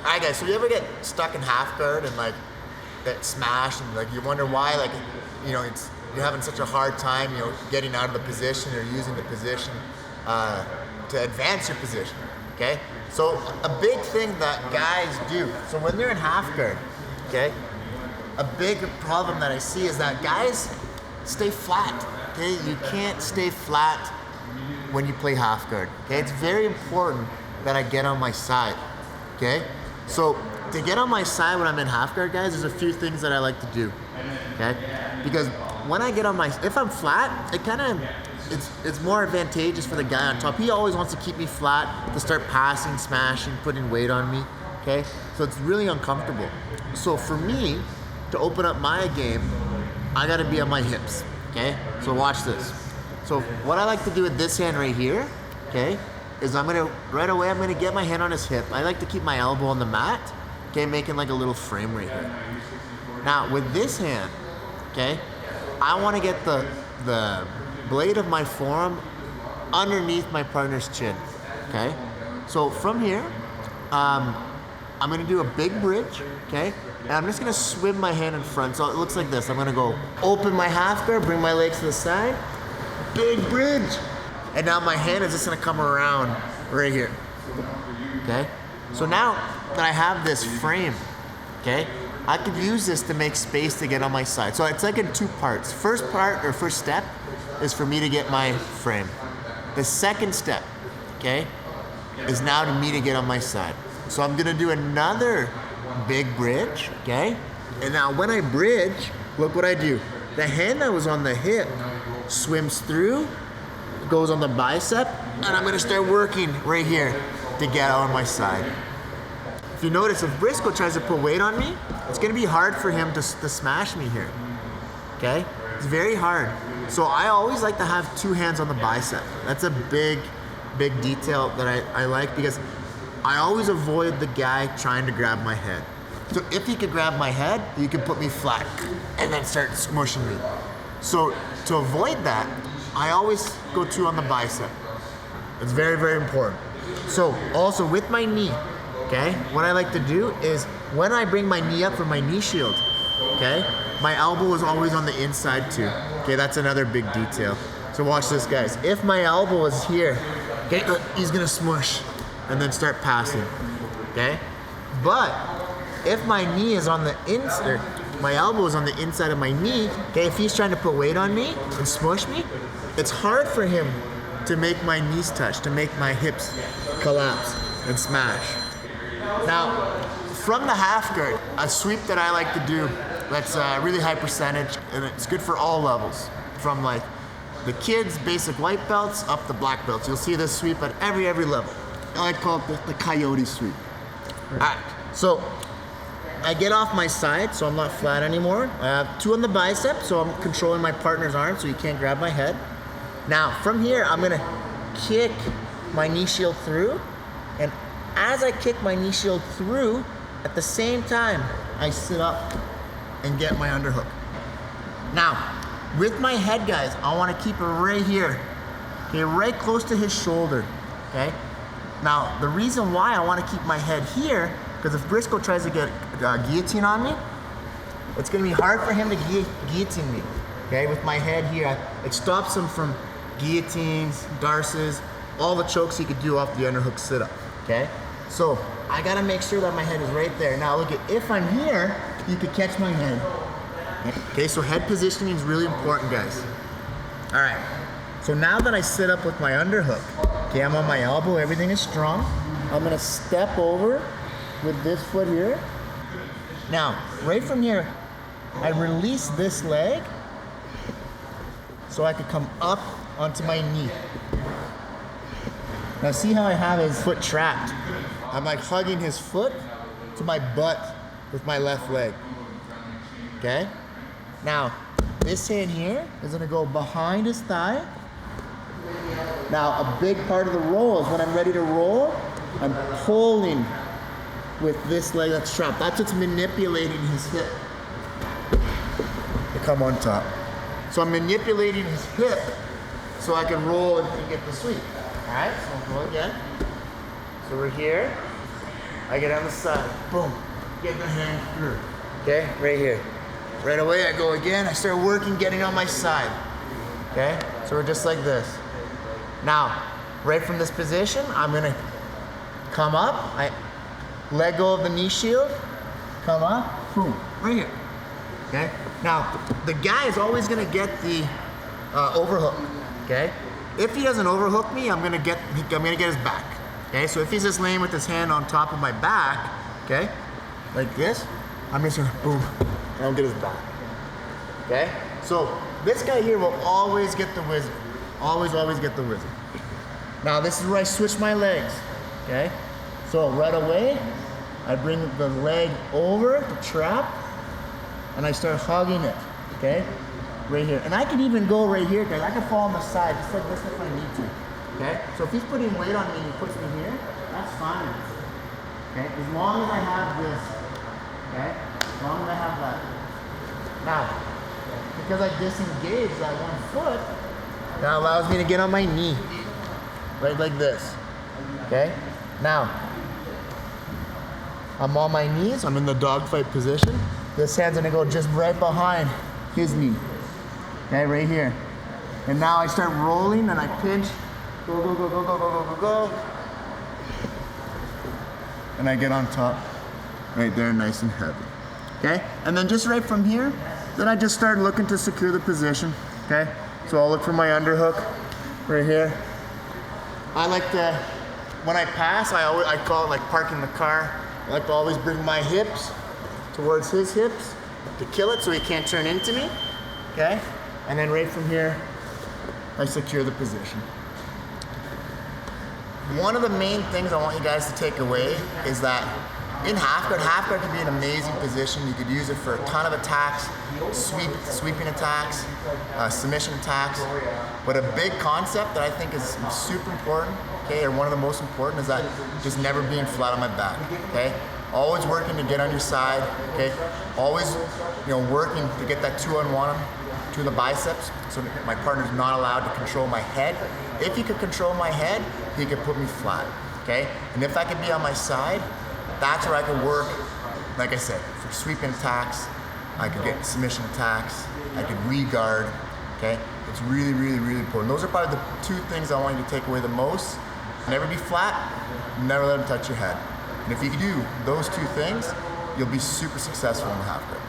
All right, guys, so you ever get stuck in half guard and like that smash and like you wonder why, like, you know, you're having such a hard time, you know, getting out of the position or using the position to advance your position, okay? So a big thing that guys do, so when they're in half guard, okay, a big problem that I see is that guys stay flat, okay? You can't stay flat when you play half guard, okay? It's very important that I get on my side, okay? So to get on my side when I'm in half guard, guys, there's a few things that I like to do, okay? Because when I get on my, if I'm flat, it kind of, it's more advantageous for the guy on top. He always wants to keep me flat to start passing, smashing, putting weight on me, okay? So it's really uncomfortable. So for me, to open up my game, I gotta be on my hips, okay? So watch this. So what I like to do with this hand right here, okay, is right away I'm gonna get my hand on his hip. I like to keep my elbow on the mat, okay, making like a little frame right here. Now with this hand, okay, I wanna get the blade of my forearm underneath my partner's chin, okay? So from here, I'm gonna do a big bridge, okay? And I'm just gonna swim my hand in front. So it looks like this. I'm gonna go open my half guard, bring my legs to the side, big bridge. And now my hand is just gonna come around right here, okay? So now that I have this frame, okay, I could use this to make space to get on my side. So it's like in two parts. First part, or first step, is for me to get my frame. The second step, okay, is now to me to get on my side. So I'm gonna do another big bridge, okay? And now when I bridge, look what I do. The hand that was on the hip swims through, goes on the bicep, and I'm gonna start working right here to get out on my side. If you notice, if Briscoe tries to put weight on me, it's gonna be hard for him to smash me here, okay? It's very hard. So I always like to have two hands on the bicep. That's a big detail that I like, because I always avoid the guy trying to grab my head. So if he could grab my head, he could put me flat and then start smushing me. So to avoid that, I always go two on the bicep. It's very, very important. So also with my knee, okay, what I like to do is when I bring my knee up for my knee shield, okay, my elbow is always on the inside too. Okay, that's another big detail. So watch this, guys. If my elbow is here, okay, he's gonna smush and then start passing, okay? But if my knee is on the inside, my elbow is on the inside of my knee, okay, if he's trying to put weight on me and smush me, it's hard for him to make my knees touch, to make my hips collapse and smash. Now, from the half guard, a sweep that I like to do that's really high percentage, and it's good for all levels, from like the kids' basic white belts up to black belts. You'll see this sweep at every level. I call it the Coyote Sweep. All right, so I get off my side, so I'm not flat anymore. I have two on the bicep, so I'm controlling my partner's arm so he can't grab my head. Now, from here, I'm gonna kick my knee shield through, and as I kick my knee shield through, at the same time, I sit up and get my underhook. Now, with my head, guys, I wanna keep it right here, okay, right close to his shoulder, okay? Now, the reason why I wanna keep my head here, because if Briscoe tries to get guillotine on me, it's gonna be hard for him to guillotine me, okay? With my head here, it stops him from guillotines, darces, all the chokes he could do off the underhook sit-up, okay? So, I gotta make sure that my head is right there. Now look, if I'm here, you could catch my head. Okay, so head positioning is really important, guys. All right, so now that I sit up with my underhook, okay, I'm on my elbow, everything is strong. I'm gonna step over with this foot here. Now, right from here, I release this leg so I could come up onto my knee. Now see how I have his foot trapped? I'm like hugging his foot to my butt with my left leg, okay? Now, this hand here is gonna go behind his thigh. Now, a big part of the roll is when I'm ready to roll, I'm pulling with this leg that's trapped. That's what's manipulating his hip to come on top. So I'm manipulating his hip so I can roll and get the sweep. All right, so we'll go again. So we're here. I get on the side, boom, get the hand through. Okay, right here. Right away I go again, I start working, getting on my side. Okay, so we're just like this. Now, right from this position, I'm gonna come up, I let go of the knee shield, come up, boom, right here. Okay, now the guy is always gonna get the overhook. Okay, if he doesn't overhook me, I'm gonna get his back. Okay, so if he's just laying with his hand on top of my back, okay, like this, I'm just gonna boom, and I'll get his back. Okay, so this guy here will always get the wizard. Always get the wizard. Now this is where I switch my legs. Okay, so right away, I bring the leg over the trap, and I start hugging it. Okay, right here, and I can even go right here, guys. I can fall on the side just like this if I need to. Okay, so if he's putting weight on me and he puts me here, that's fine. Okay, as long as I have this. Okay, as long as I have that. Now, because I disengage that one foot, that allows me to get on my knee, right like this. Okay, now I'm on my knees. I'm in the dogfight position. This hand's gonna go just right behind his knee. Okay, right here. And now I start rolling and I pinch. Go, go, go, go, go, go, go, go, go. And I get on top, right there, nice and heavy. Okay, and then just right from here, then I just start looking to secure the position. Okay, so I'll look for my underhook right here. I like to, when I pass, I call it like parking the car. I like to always bring my hips towards his hips to kill it so he can't turn into me. Okay, and then right from here, I secure the position. One of the main things I want you guys to take away is that in half guard can be an amazing position. You could use it for a ton of attacks, sweeping attacks, submission attacks. But a big concept that I think is super important, okay, or one of the most important, is that just never being flat on my back, okay? Always working to get on your side, okay? Always, working to get that 2-on-1 to the biceps, so my partner's not allowed to control my head. If he could control my head, he could put me flat, okay? And if I could be on my side, that's where I could work, like I said, for sweeping attacks, I could get submission attacks, I could re-guard, okay? It's really, really, really important. Those are probably the two things I want you to take away the most. Never be flat, never let him touch your head. And if you can do those two things, you'll be super successful in the half guard.